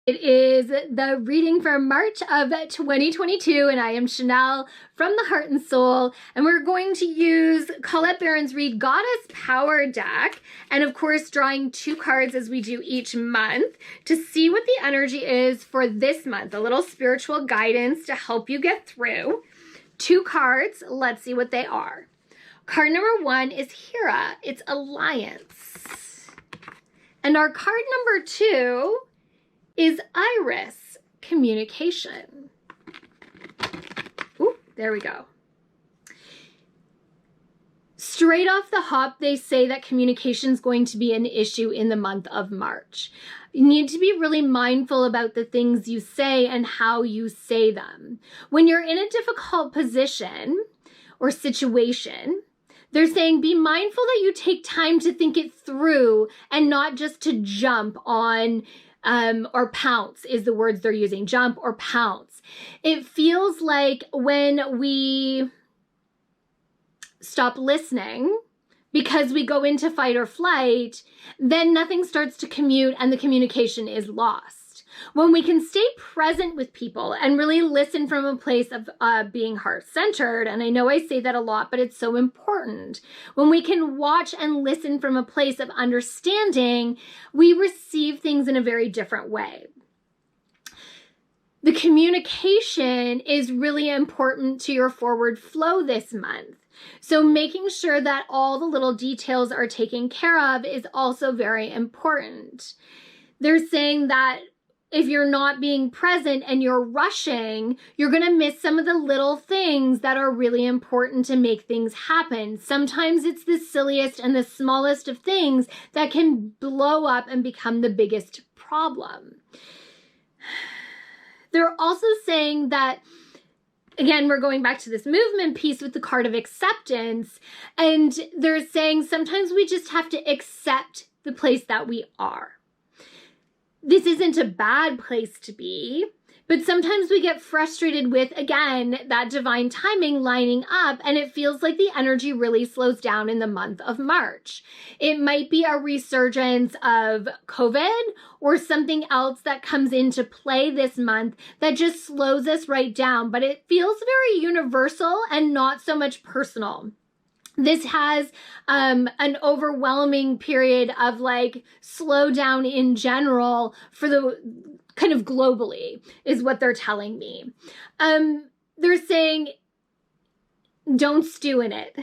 It is the reading for March of 2022, and I am Chanel from the Heart and Soul, and we're going to use Colette Baron's Read Goddess Power deck, and of course drawing 2 cards as we do each month to see what the energy is for this month, a little spiritual guidance to help you get through. 2 cards, let's see what they are. Card number 1 is Hera, it's Alliance. And our card number 2 is Iris, Communication. Ooh, there we go. Straight off the hop, they say that communication is going to be an issue in the month of March. You need to be really mindful about the things you say and how you say them. When you're in a difficult position or situation, they're saying be mindful that you take time to think it through and not just to jump on or pounce is the words they're using, jump or pounce. It feels like when we stop listening because we go into fight or flight, then nothing starts to commute and the communication is lost. When we can stay present with people and really listen from a place of being heart-centered, and I know I say that a lot, but it's so important. When we can watch and listen from a place of understanding, we receive things in a very different way. The communication is really important to your forward flow this month. So making sure that all the little details are taken care of is also very important. They're saying that if you're not being present and you're rushing, you're going to miss some of the little things that are really important to make things happen. Sometimes it's the silliest and the smallest of things that can blow up and become the biggest problem. They're also saying that, again, we're going back to this movement piece with the card of acceptance, and they're saying sometimes we just have to accept the place that we are. This isn't a bad place to be, but sometimes we get frustrated with, again, that divine timing lining up, and it feels like the energy really slows down in the month of March. It might be a resurgence of COVID or something else that comes into play this month that just slows us right down, but it feels very universal and not so much personal. This has an overwhelming period of like slowdown in general for the kind of globally is what they're telling me. They're saying don't stew in it.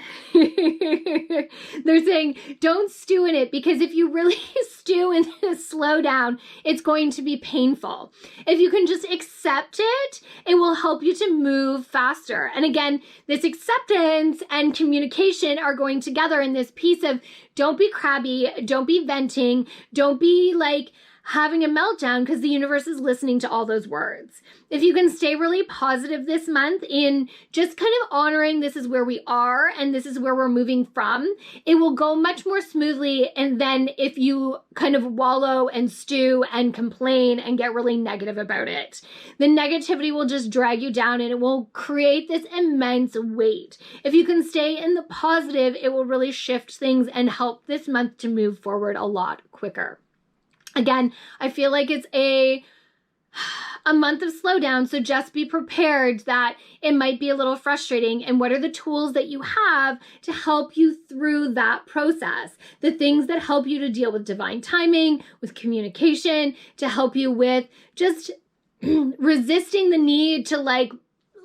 They're saying don't stew in it because if you really stew in this slowdown, it's going to be painful. If you can just accept it, it will help you to move faster. And again, this acceptance and communication are going together in this piece of don't be crabby, don't be venting, don't be like having a meltdown because the universe is listening to all those words. If you can stay really positive this month in just kind of honoring this is where we are and this is where we're moving from, it will go much more smoothly. And then if you kind of wallow and stew and complain and get really negative about it, the negativity will just drag you down and it will create this immense weight. If you can stay in the positive, it will really shift things and help this month to move forward a lot quicker. Again, I feel like it's a month of slowdown, so just be prepared that it might be a little frustrating. And what are the tools that you have to help you through that process? The things that help you to deal with divine timing, with communication, to help you with just resisting the need to like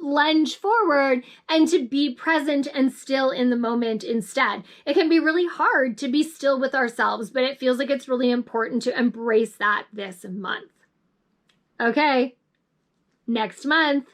lunge forward and to be present and still in the moment instead. It can be really hard to be still with ourselves, but it feels like it's really important to embrace that this month. Okay, next month.